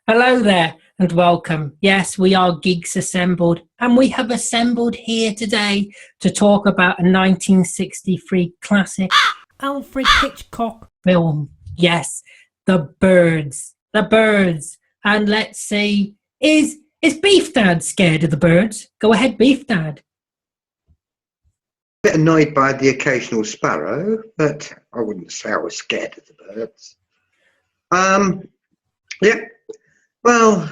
Hello there and welcome. Yes, we are Geeks assembled, and we have assembled here today to talk about a 1963 classic Alfred Hitchcock film. Yes, The Birds. The Birds. And let's see, is Beef Dad scared of the birds? Go ahead, Beef Dad. Bit annoyed by the occasional sparrow, but I wouldn't say I was scared of the birds. Yeah. Well,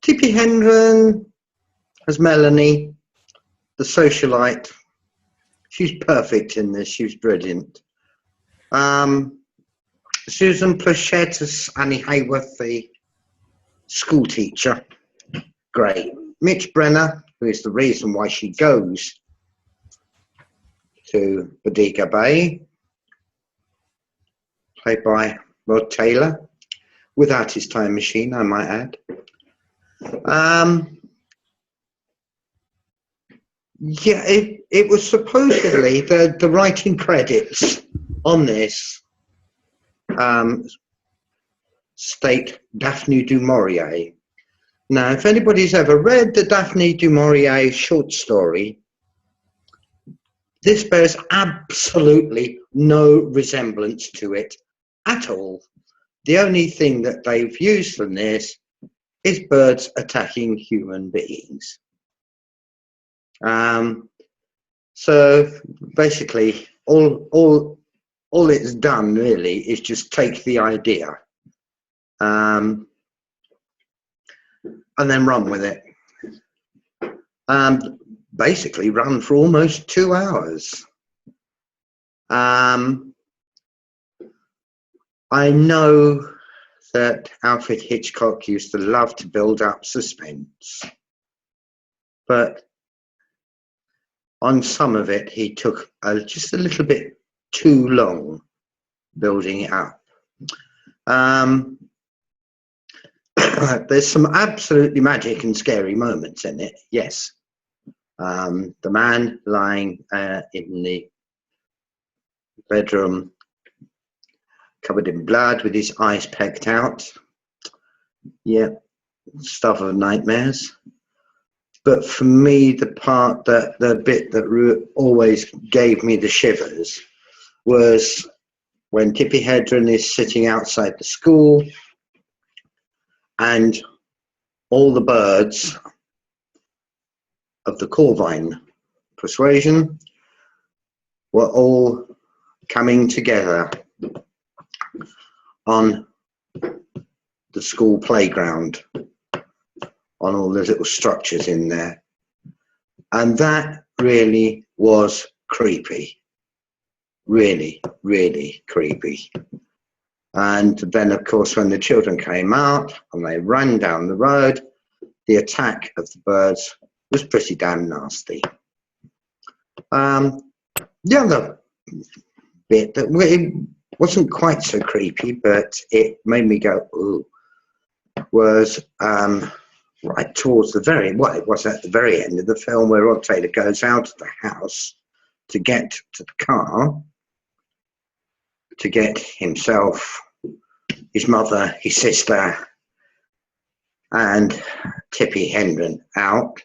Tippi Hedren as Melanie, the socialite. She's perfect in this. She's brilliant. Susan Pleshette as Annie Hayworth, the school teacher. Great. Mitch Brenner, who is the reason why she goes to Bodega Bay, played by Rod Taylor, without his time machine, I might add. Yeah, it was supposedly the writing credits on this state Daphne du Maurier. Now, if anybody's ever read the Daphne du Maurier short story, this bears absolutely no resemblance to it at all. The only thing that they've used from this is birds attacking human beings. So basically, all it's done really is just take the idea and then run with it. Basically, run for almost 2 hours. I know that Alfred Hitchcock used to love to build up suspense, but on some of it he took just a little bit too long building it up. There's some absolutely magic and scary moments in it, yes. The man lying in the bedroom covered in blood with his eyes pecked out. Yeah, stuff of nightmares. But for me, the bit that always gave me the shivers was when Tippi Hedren is sitting outside the school and all the birds of the Corvine persuasion were all coming together on the school playground, on all those little structures in there. And that really was creepy. Really, really creepy. And then, of course, when the children came out and they ran down the road, the attack of the birds was pretty damn nasty. The other bit that wasn't quite so creepy, but it made me go, ooh, was right towards the it was at the very end of the film where Rod Taylor goes out of the house to get to the car, to get himself, his mother, his sister, and Tippi Hedren out.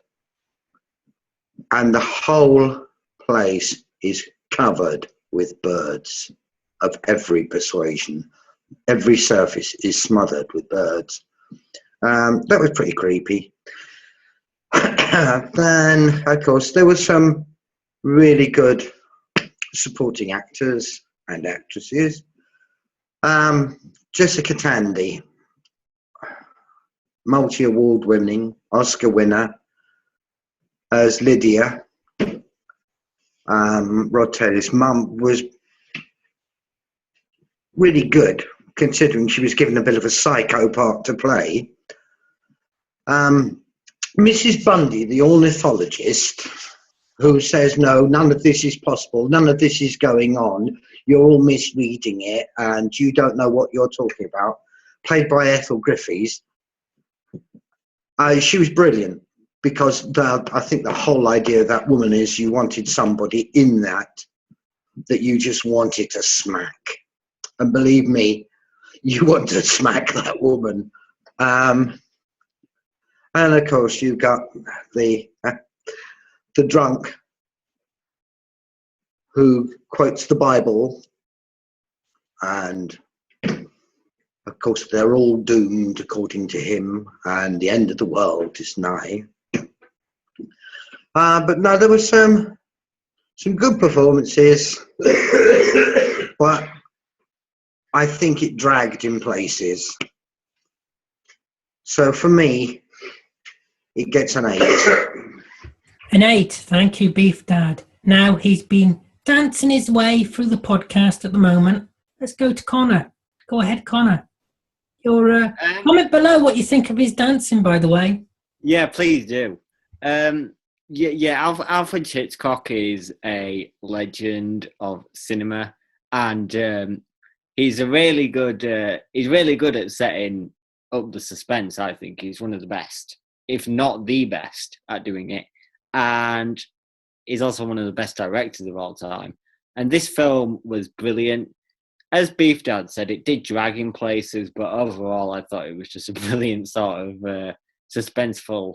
And the whole place is covered with birds of every persuasion. Every surface is smothered with birds. That was pretty creepy. Then, of course, there were some really good supporting actors and actresses. Jessica Tandy, multi-award winning, Oscar winner, as Lydia. Rod Taylor's mum was really good, considering she was given a bit of a psycho part to play. Mrs. Bundy, the ornithologist, who says, no, none of this is possible, none of this is going on, you're all misreading it, and you don't know what you're talking about, played by Ethel Griffiths. She was brilliant, because I think the whole idea of that woman is you wanted somebody in that you just wanted to smack. And believe me, you want to smack that woman. And of course, you got the drunk who quotes the Bible, and of course, they're all doomed according to him, and the end of the world is nigh. But no, there were some good performances, but I think it dragged in places. So for me, it gets an 8. An 8, thank you, Beef Dad. Now he's been dancing his way through the podcast at the moment. Let's go to Connor. Go ahead, Connor. Your comment below what you think of his dancing, by the way. Yeah, please do. Alfred Hitchcock is a legend of cinema, and he's really good at setting up the suspense. I think he's one of the best, if not the best, at doing it, and he's also one of the best directors of all time. And this film was brilliant. As Beef Dad said, it did drag in places, but overall I thought it was just a brilliant sort of suspenseful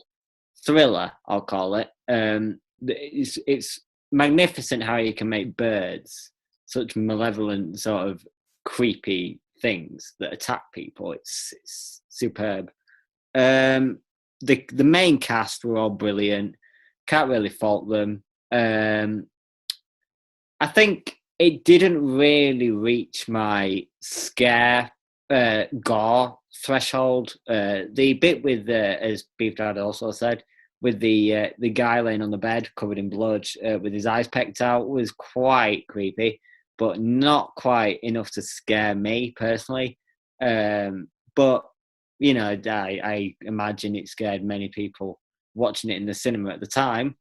thriller, I'll call it. It's magnificent how you can make birds such malevolent, sort of creepy things that attack people. It's superb. The main cast were all brilliant. Can't really fault them. I think it didn't really reach my scare gore threshold. The bit with, as Beef Dad also said, with the guy laying on the bed covered in blood with his eyes pecked out was quite creepy, but not quite enough to scare me personally. But, you know, I imagine it scared many people watching it in the cinema at the time.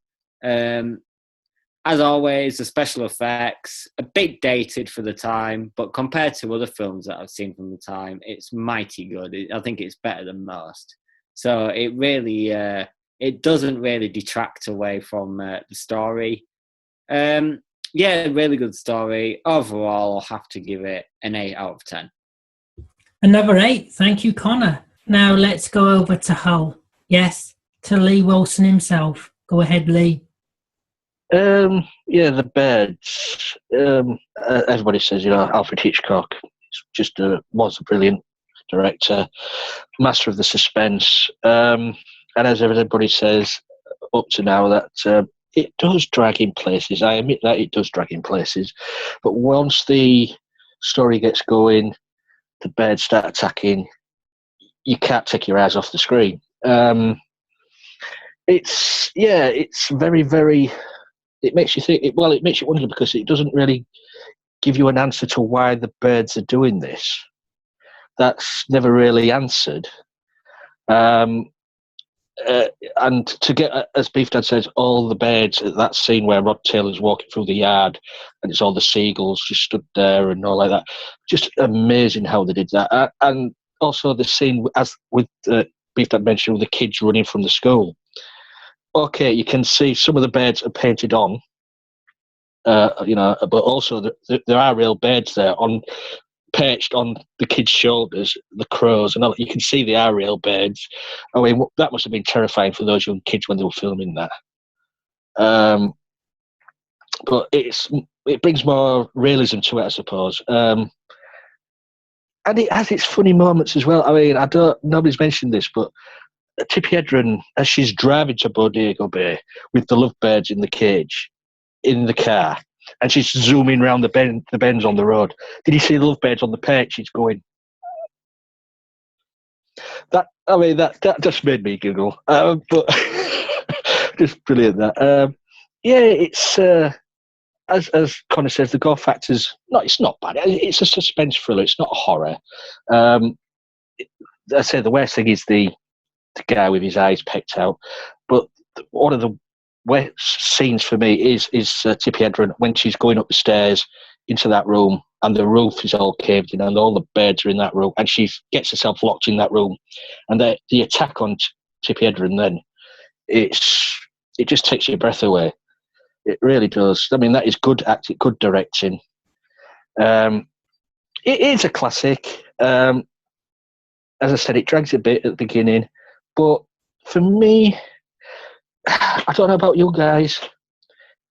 As always, the special effects, a bit dated for the time, but compared to other films that I've seen from the time, it's mighty good. I think it's better than most. So it really, it doesn't really detract away from the story. Really good story. Overall, I'll have to give it an 8 out of 10. Another 8. Thank you, Connor. Now let's go over to Hull. Yes, to Lee Wilson himself. Go ahead, Lee. The birds. Everybody says, Alfred Hitchcock was a brilliant director, master of the suspense. And as everybody says up to now, that it does drag in places. I admit that it does drag in places. But once the story gets going, the birds start attacking, you can't take your eyes off the screen. It's very, very... It makes you think. It makes you wonder, because it doesn't really give you an answer to why the birds are doing this. That's never really answered. And to get, as Beef Dad says, all the birds at that scene where Rod Taylor's walking through the yard and it's all the seagulls just stood there and all like that. Just amazing how they did that. And also the scene, as with Beef Dad mentioned, with the kids running from the school. Okay, you can see some of the birds are painted on, but also there are real birds there perched on the kids' shoulders, the crows and all that. You can see they are real birds. I mean, that must have been terrifying for those young kids when they were filming that. But it brings more realism to it, I suppose. And it has its funny moments as well. I mean, nobody's mentioned this, but Tippi Hedren, as she's driving to Bodego Bay with the lovebirds in the cage, in the car, and she's zooming around the bends on the road. Did you see the lovebirds on the perch? She's going. That just made me giggle. But just brilliant. That. It's as Connor says, the gore factor's it's not bad. It's a suspense thriller. It's not horror. I say the worst thing is the guy with his eyes pecked out. But one of the worst scenes for me is Tippi Hedren when she's going up the stairs into that room and the roof is all caved in and all the birds are in that room and she gets herself locked in that room. And the attack on Tippi Hedren then, it just takes your breath away. It really does. I mean, that is good acting, good directing. It is a classic. as I said, it drags a bit at the beginning, but for me, I don't know about you guys,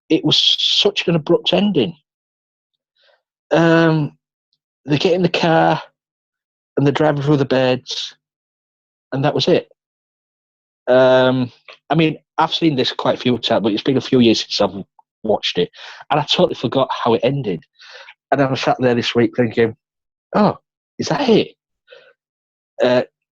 it was such an abrupt ending. They get in the car and they're driving through the beds, and that was it. I mean, I've seen this quite a few times, but it's been a few years since I've watched it, and I totally forgot how it ended. And I was sat there this week thinking, "Oh, is that it?"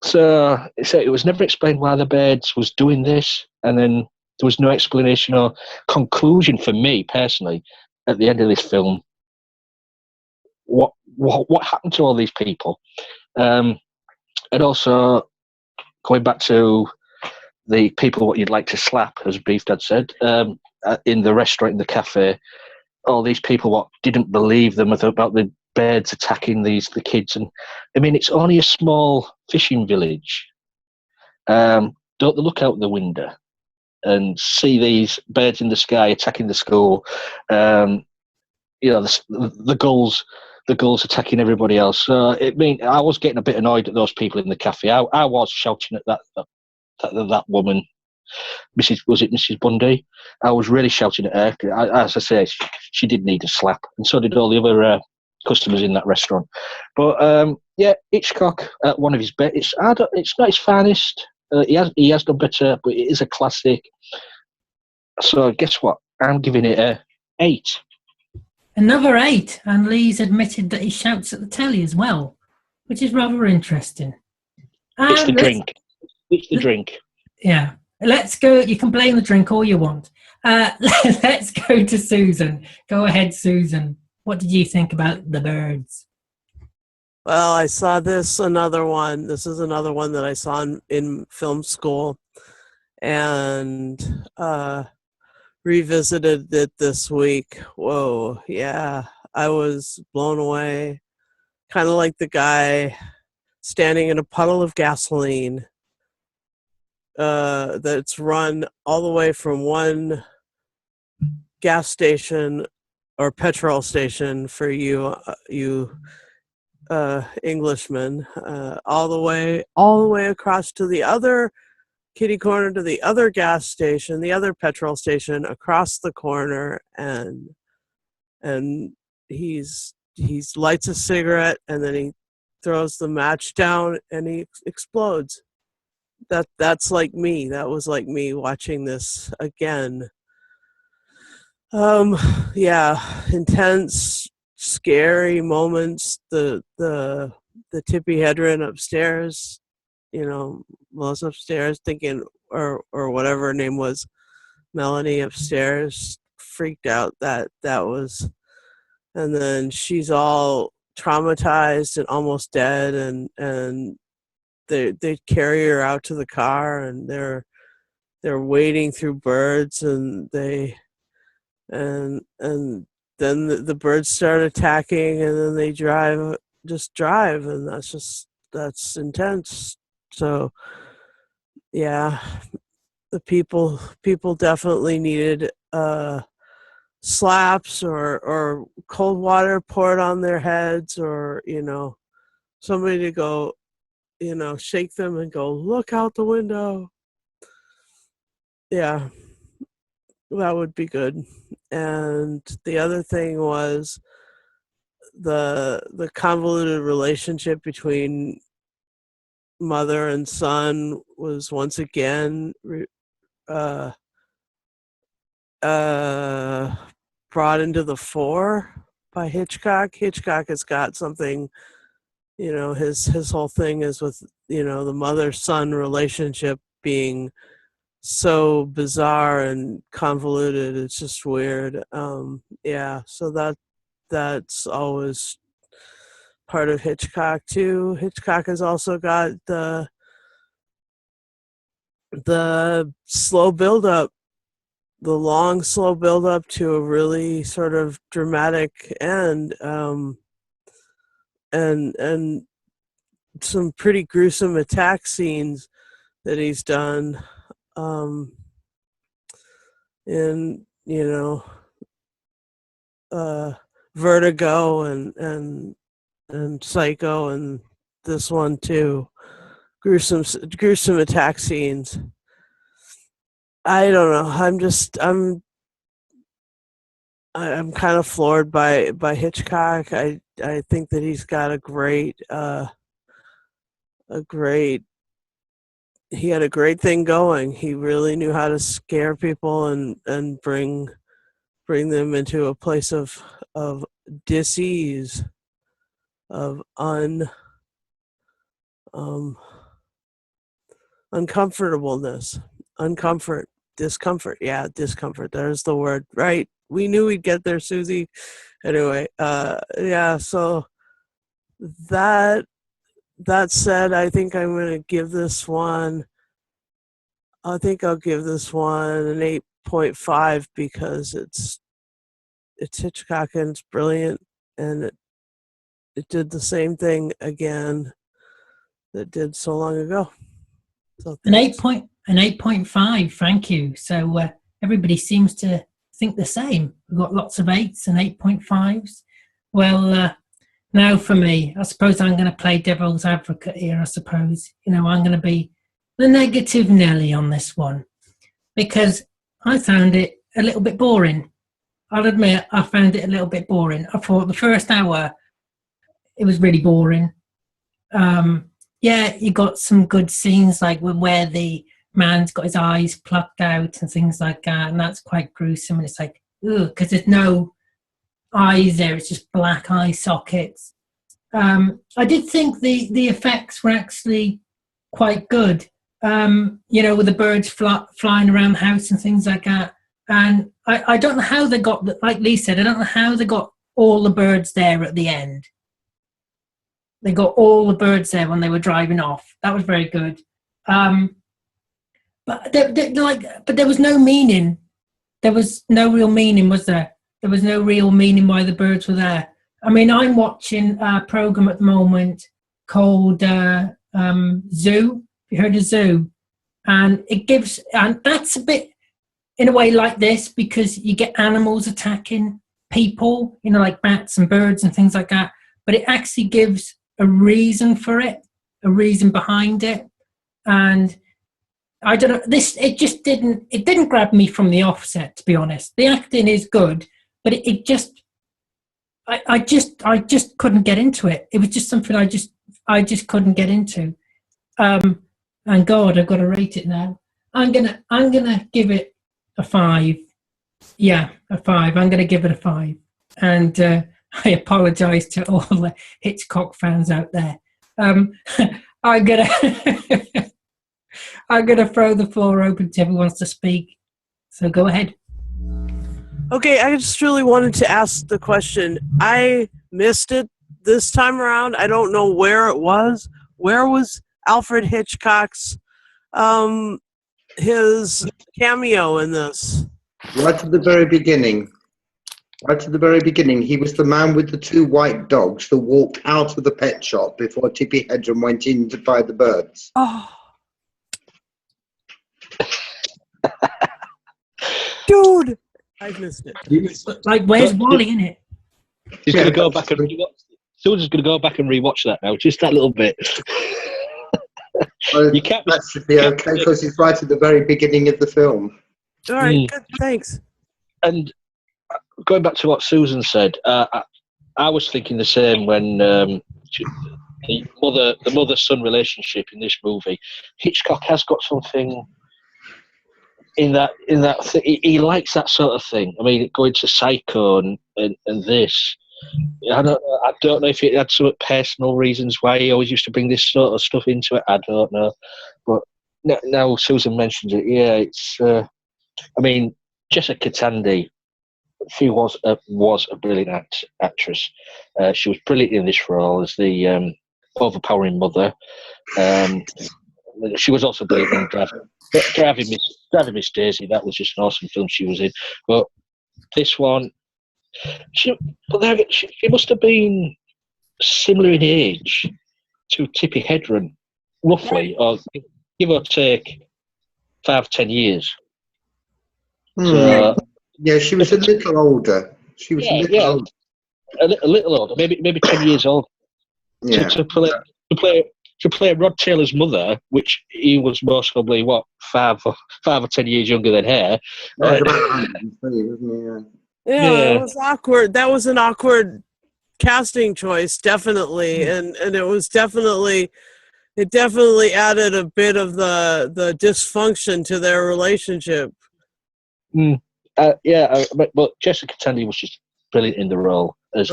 So it was never explained why the birds was doing this, and then there was no explanation or conclusion for me personally at the end of this film. What happened to all these people? And also going back to the people what you'd like to slap, as Beef Dad said, in the restaurant, in the cafe, all these people what didn't believe them about the birds attacking the kids. And I mean, it's only a small fishing village. Don't they look out the window and see these birds in the sky attacking the school? The gulls attacking everybody else. So I was getting a bit annoyed at those people in the cafe. I was shouting at that woman, Mrs. Bundy? I was really shouting at her. As I say, she did need a slap, and so did all the other customers in that restaurant. But Hitchcock, one of his best. It's not his finest. He has done better, but it is a classic. So guess what? I'm giving it a 8. Another 8, and Lee's admitted that he shouts at the telly as well, which is rather interesting. It's the drink. It's the drink. Yeah. Let's go. You can blame the drink all you want. Let's go to Susan. Go ahead, Susan. What did you think about the birds? Well, I saw another one. This is another one that I saw in film school, and revisited it this week. Whoa, yeah, I was blown away. Kind of like the guy standing in a puddle of gasoline that's run all the way from one gas station or petrol station for you Englishmen, all the way across to the other kitty corner, to the other gas station, the other petrol station across the corner, and he's lights a cigarette, and then he throws the match down and he explodes. That's like me. That was like me watching this again. Intense, scary moments. The Tippi Hedren upstairs, was upstairs thinking, or whatever her name was, Melanie upstairs, freaked out that was, and then she's all traumatized and almost dead, and they carry her out to the car, and they're wading through birds, and then the birds start attacking, and then they drive, and that's intense. So yeah, the people definitely needed slaps or cold water poured on their heads, or somebody to go, shake them and go, look out the window. Yeah, that would be good. And the other thing was the convoluted relationship between mother and son was once again brought into the fore by Hitchcock. Hitchcock has got something, his whole thing is with, the mother-son relationship being so bizarre and convoluted. It's just weird. So that's always part of Hitchcock too. Hitchcock has also got the slow build-up, the long slow build-up to a really sort of dramatic end, and some pretty gruesome attack scenes that he's done, in Vertigo and Psycho, and this one too. gruesome attack scenes. I don't know. I'm kind of floored by Hitchcock. I think that he's got a great he had a great thing going. He really knew how to scare people and bring them into a place of dis-ease, of uncomfortableness, discomfort. Yeah, discomfort. There's the word, right? We knew we'd get there, Susie. Anyway, yeah. So that said, I think I'm going to give this one. I think I'll give this one an 8.5 because it's Hitchcock and it's brilliant, and it did the same thing again that did so long ago. So An 8.5. Thank you. So everybody seems to think the same. We've got lots of 8s and 8.5s. Well, now for me, I suppose I'm going to play devil's advocate here. I suppose I'm going to be the negative Nelly on this one because I found it a little bit boring. I'll admit I found it a little bit boring. I thought the first hour it was really boring. Yeah, you got some good scenes like where the man's got his eyes plucked out and things like that, and that's quite gruesome. And it's like, ugh, because there's no eyes there; it's just black eye sockets. I did think the effects were actually quite good. With the birds flying around the house and things like that. And I don't know how they got, like Lee said, I don't know how they got all the birds there at the end. They got all the birds there when they were driving off. That was very good. But there was no meaning. There was no real meaning, was there? There was no real meaning why the birds were there. I mean, I'm watching a program at the moment called Zoo. You heard of Zoo? And that's a bit in a way like this because you get animals attacking people, like bats and birds and things like that. But it actually gives a reason for it, a reason behind it. And I don't know, it didn't grab me from the offset, to be honest. The acting is good, but I just couldn't get into it. It was just something I just couldn't get into. And God, I've got to rate it now. I'm gonna give it a 5. Yeah, a 5. I'm gonna give it a 5. And I apologise to all the Hitchcock fans out there. I'm gonna throw the floor open to whoever wants to speak. So go ahead. Okay, I just really wanted to ask the question. I missed it this time around. I don't know where it was. Where was Alfred Hitchcock's his cameo in this? Right at the very beginning. Right at the very beginning, he was the man with the 2 white dogs that walked out of the pet shop before Tippi Hedren went in to buy the birds. Oh. Dude! I missed it. Like, where's Wally in it? He's going to go back and rewatch. Susan's going to go back and rewatch that now, just that little bit. Well, that should be okay because it's right at the very beginning of the film. All right, good, thanks. And going back to what Susan said, I was thinking the same when the mother-son relationship in this movie. Hitchcock has got something in that he likes that sort of thing. I mean, going to Psycho and this. I don't know if it had some personal reasons why he always used to bring this sort of stuff into it. I don't know, but now Susan mentions it. Yeah, it's. I mean, Jessica Tandy, she was a brilliant actress. She was brilliant in this role as the overpowering mother. She was also brilliant in Driving Miss Daisy. That was just an awesome film she was in. But this one. She must have been similar in age to Tippi Hedren, roughly, or give or take 5-10 years. So, yeah, she was a little older. She was a little older. A little older, maybe 10 years old. Yeah. To play to play Rod Taylor's mother, which he was most probably, 5 or 10 years younger than her. Well, he's about 103, wasn't he? Yeah, it was awkward. That was an awkward casting choice, definitely, and it definitely added a bit of the dysfunction to their relationship. But Jessica Tandy was just brilliant in the role as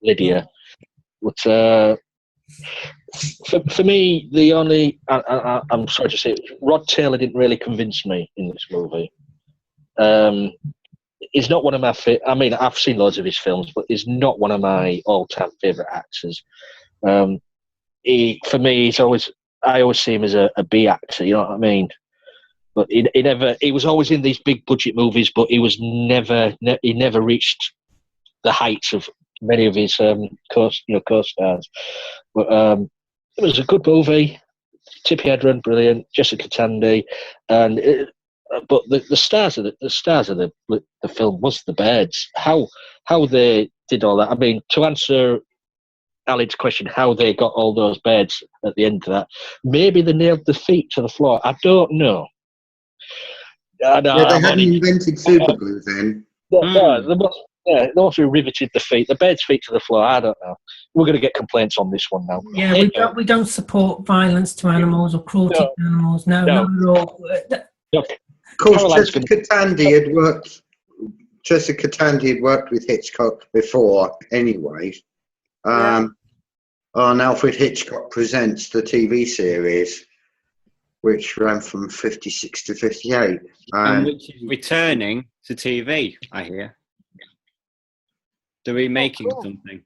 Lydia. But for me, the only I'm sorry to say, Rod Taylor didn't really convince me in this movie. He's not one of my I mean, I've seen loads of his films, but he's not one of my all-time favorite actors. For me, I always see him as a B actor. You know what I mean? But he was always in these big budget movies, but he never reached the heights of many of his co-stars. But it was a good movie. Tippi Hedren, brilliant. Jessica Tandy, but the stars of the film was the birds. How they did all that. I mean, to answer Alan's question, how they got all those birds at the end of that, maybe they nailed the feet to the floor. I don't know. They hadn't invented super glue then. They must have riveted the feet, the bird's feet to the floor. I don't know. We're going to get complaints on this one now. Yeah, we don't support violence to animals or cruelty to animals. No, not at all. Look, of course, Jessica Tandy had worked with Hitchcock before, anyway. On Alfred Hitchcock Presents, the TV series, which ran from 56 to 58. And which is returning to TV, I hear. They're remaking something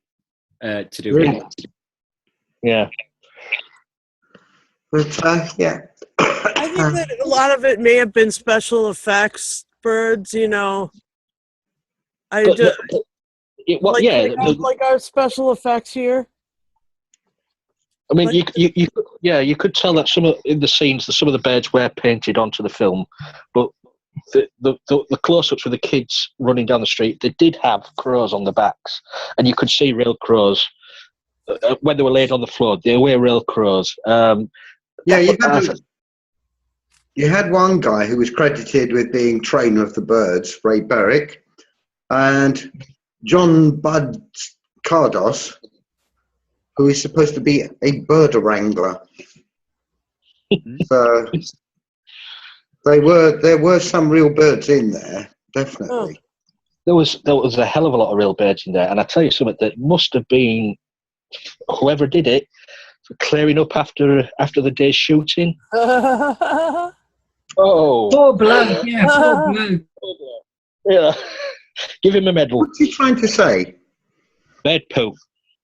to do with it. Yeah. But, yeah. I think that a lot of it may have been special effects, birds, you know. Like our special effects here. I mean, you could tell that in the scenes, some of the birds were painted onto the film, but the close-ups with the kids running down the street, they did have crows on the backs, and you could see real crows when they were laid on the floor. They were real crows. You had one guy who was credited with being trainer of the birds, Ray Berwick, and John Bud Cardos, who is supposed to be a bird wrangler. So there were some real birds in there, definitely. There was a hell of a lot of real birds in there, and I tell you something, that must have been whoever did it for clearing up after the day's shooting. Poor bloke, yeah, poor bloke. Yeah, give him a medal. What's he trying to say? Bird poo.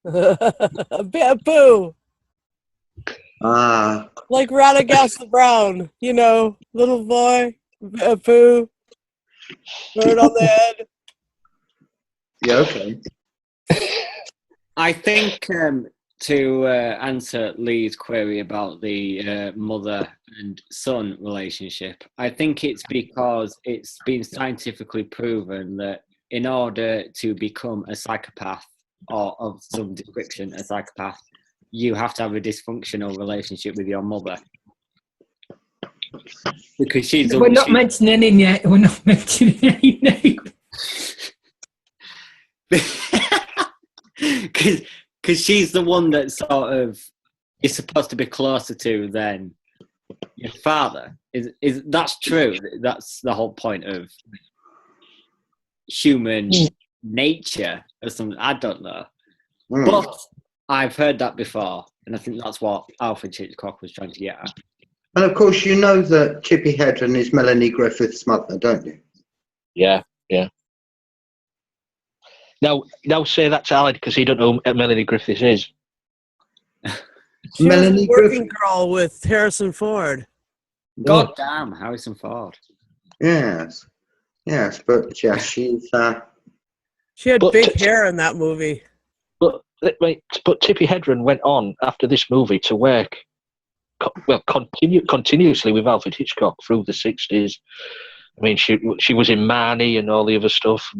A bit of poo. Like Radagast Brown, you know, little boy, a bit of poo, bird on the head. Yeah, okay. I think to answer Lee's query about the mother and son relationship, I think it's because it's been scientifically proven that in order to become a psychopath, or of some description, a psychopath, you have to have a dysfunctional relationship with your mother. Because We're not mentioning any yet. We're not mentioning any names. Because she's the one that sort of is supposed to be closer to than your father. Is that's true? That's the whole point of human nature or something. I don't know, but I've heard that before, and I think that's what Alfred Hitchcock was trying to get at. And of course, you know that Tippi Hedren is Melanie Griffith's mother, don't you? Yeah. Now say that to Alan, because he don't know who Melanie Griffith is. She Melanie was a working girl with Harrison Ford. God damn, Harrison Ford. Yes, but yeah, she's. She had big hair in that movie. But Tippi Hedren went on after this movie to work, continuously with Alfred Hitchcock through the 60s. I mean, she was in Marnie and all the other stuff.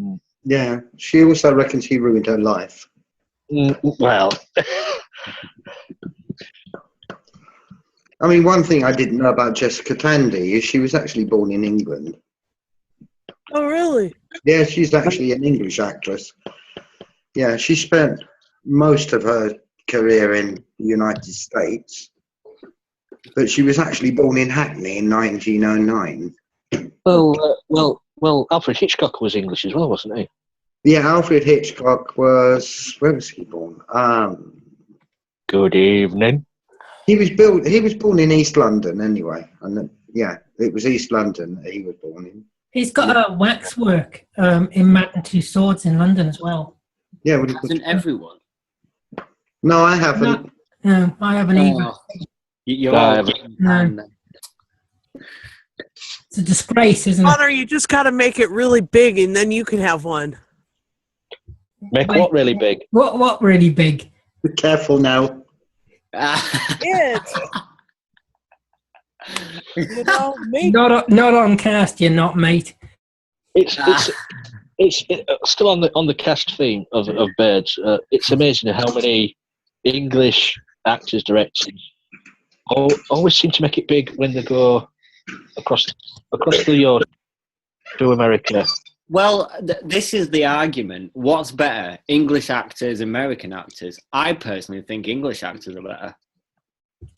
Yeah, she also reckons he ruined her life. Well, I mean, one thing I didn't know about Jessica Tandy is she was actually born in England. Oh, really? Yeah, she's actually an English actress. Yeah, she spent most of her career in the United States, but she was actually born in Hackney in 1909. Well, Alfred Hitchcock was English as well, wasn't he? Yeah, Alfred Hitchcock was. Where was he born? Good evening. He was born in East London anyway, and yeah, it was East London that he was born in. He's got a waxwork in Matt and Two Swords in London as well. Yeah, Hasn't everyone? No, I haven't. No, I haven't either. You're No, I all haven't. getting behind them. It's a disgrace, isn't it? Connor, you just got to make it really big, and then you can have one. Make what really big? What really big? Be careful now. It. You know, make Not on cast, you're not, mate. It's still on the cast theme of birds. It's amazing how many English actors, directors always seem to make it big when they go across the ocean to America. Well, this is the argument. What's better, English actors, American actors? I personally think English actors are better.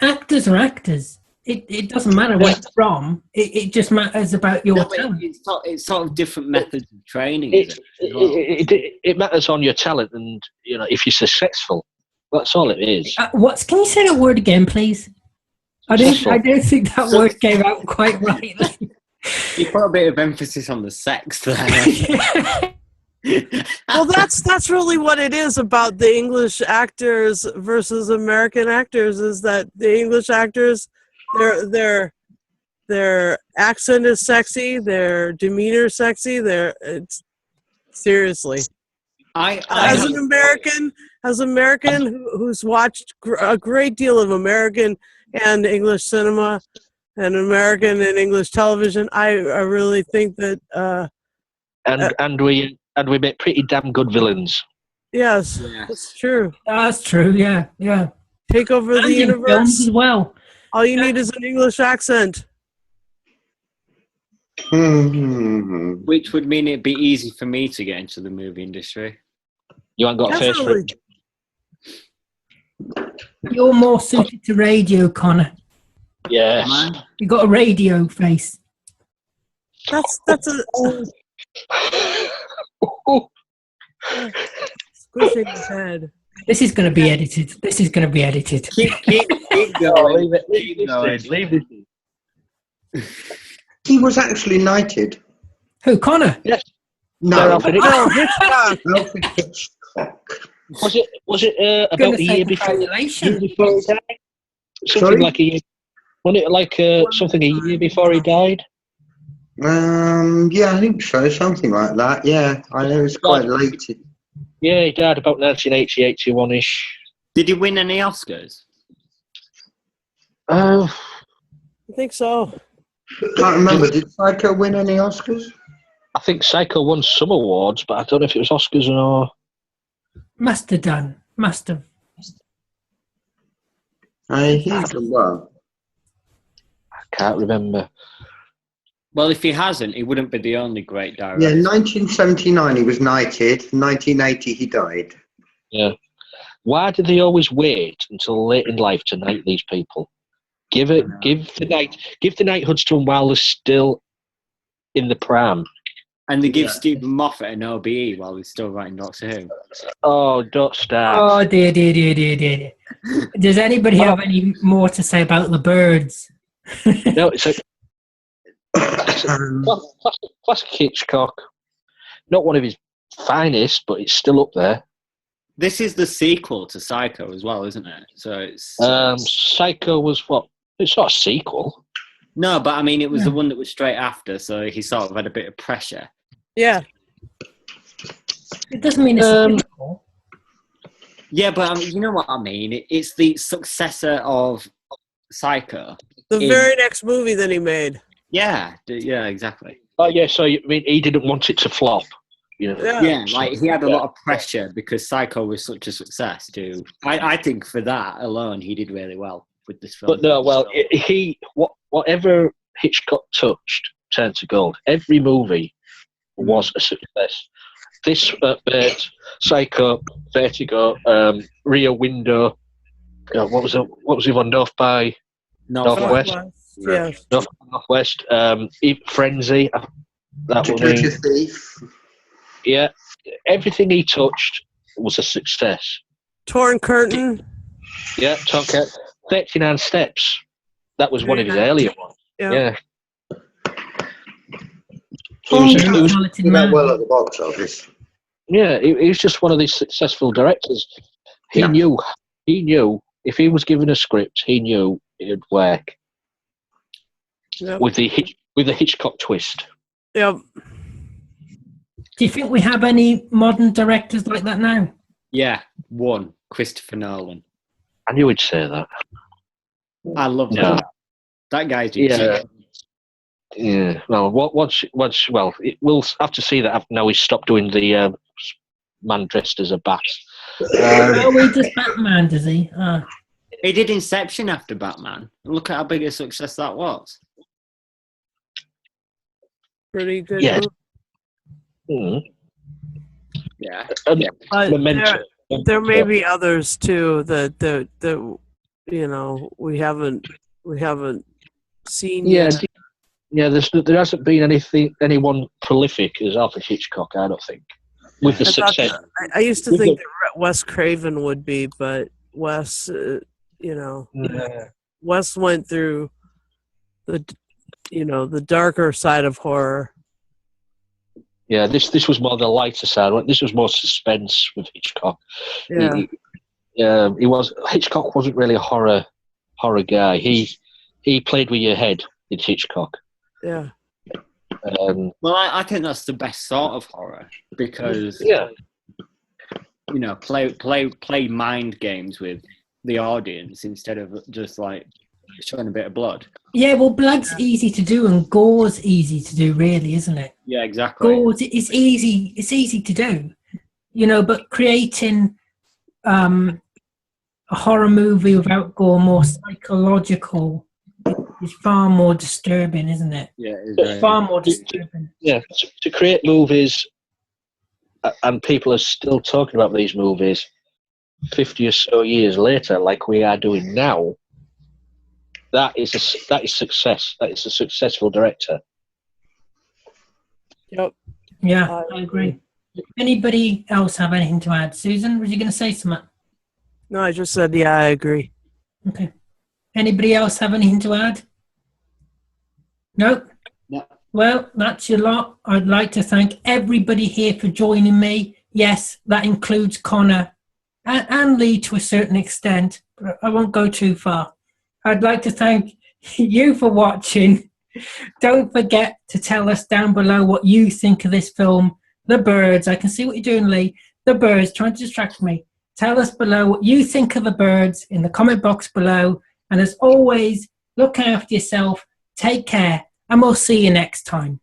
Actors are actors. It doesn't matter where you're from. It just matters about your talent. It's sort of different methods of training. Is It matters on your talent, and if you're successful, that's all it is. Can you say that word again, please? I don't think that word came out quite rightly. You put a bit of emphasis on the sex there. Well, that's really what it is about the English actors versus American actors. Is that the English actors, their accent is sexy, their demeanor is sexy. It's seriously. As an American who's watched a great deal of American and English cinema and American and English television, I really think that and we make pretty damn good villains. yes, Yeah. it's true. That's true. Yeah. Take over And the in films universe. as well. All you need is an English accent. Which would mean it'd be easy for me to get into the movie industry. You ain't got a face for it. You're more suited to radio, Connor. Yes. You got a radio face. That's a squishing his head. This is going to be edited. Keep going. Keep going. Leave this. He was actually knighted. Who, Connor? Yes. No, Alfred Hitchcock. Alfred Hitchcock. Was it about a year before he died? Something Sorry? like a year. Wasn't it like something a year before he died? Yeah, I think so. Something like that. Yeah, I know it's quite late. Yeah, he died about 1980, 81-ish. Did he win any Oscars? I think so. Can't remember. Did Psycho win any Oscars? I think Psycho won some awards, but I don't know if it was Oscars or... Must have done. Must have. He's done well. I can't remember. Well, if he hasn't, he wouldn't be the only great director. Yeah, in 1979 he was knighted. 1980 he died. Yeah. Why do they always wait until late in life to knight these people? Give the knighthoods to them while they're still in the prime. And they give Stephen Moffat an OBE while he's still writing Doctor Who. Oh, don't start. Oh, dear. Does anybody have any more to say about the birds? No, it's a classic Hitchcock. Not one of his finest, but it's still up there. This is the sequel to Psycho as well, isn't it? So it's Psycho was what? It's not a sequel. No, but I mean, it was the one that was straight after, so he sort of had a bit of pressure. Yeah. It doesn't mean it's a sequel. Yeah, but I mean, you know what I mean? It's the successor of Psycho. The very next movie that he made. Yeah, exactly. Oh, yeah, so you mean he didn't want it to flop? You know? Yeah, like he had a lot of pressure because Psycho was such a success too. I think for that alone, he did really well. with this film. But no, well, whatever Hitchcock touched turned to gold. Every movie was a success. This Birds, Psycho, Vertigo, Rear Window. What was the one? North by Northwest. Yes. Northwest. Frenzy. That To one. Catch a Thief. Yeah, everything he touched was a success. Torn Curtain. Yeah, Tomcat. 39 Steps. That was one of his earlier ones. Yeah. It was Talented did that man. well at the box office. Yeah, he was just one of these successful directors. He knew if he was given a script, he knew it'd work. Yep. With the Hitchcock twist. Yep. Do you think we have any modern directors like that now? Yeah, one, Christopher Nolan. I knew he'd say that. I love Yeah. that. That guy's Yeah. Yeah. Well, we'll have to see that now he's stopped doing the man dressed as a bat. Oh, he does Batman, does he? Ah. He did Inception after Batman. Look at how big a success that was. Pretty good. Yeah. movie. Yeah. But Memento. there may be others too that we haven't seen yet. Yeah. There hasn't been anyone prolific as Alfred Hitchcock, I don't think, with the success. I used to think that Wes Craven would be, but Wes, Wes went through the darker side of horror. Yeah, this was more the lighter side. This was more suspense with Hitchcock. Yeah. Hitchcock wasn't really a horror guy. He played with your head in Hitchcock. Yeah. Well, I think that's the best sort of horror because play mind games with the audience instead of just like showing a bit of blood. Yeah, well, blood's easy to do and gore's easy to do, really, isn't it? Yeah, exactly. Gore, it's easy to do, but creating a horror movie without gore, more psychological, is far more disturbing, isn't it? Yeah, it's far more disturbing. Yeah, to create movies, and people are still talking about these movies 50 or so years later, like we are doing now. That is success. That is a successful director. Yep. Yeah, I agree. Anybody else have anything to add? Susan, were you going to say something? No, I just said, yeah, I agree. Okay. Anybody else have anything to add? Nope. No. Well, that's your lot. I'd like to thank everybody here for joining me. Yes, that includes Connor and Lee to a certain extent, but I won't go too far. I'd like to thank you for watching. Don't forget to tell us down below what you think of this film. The Birds. I can see what you're doing, Lee. The Birds, trying to distract me. Tell us below what you think of The Birds in the comment box below. And as always, look after yourself, take care, and we'll see you next time.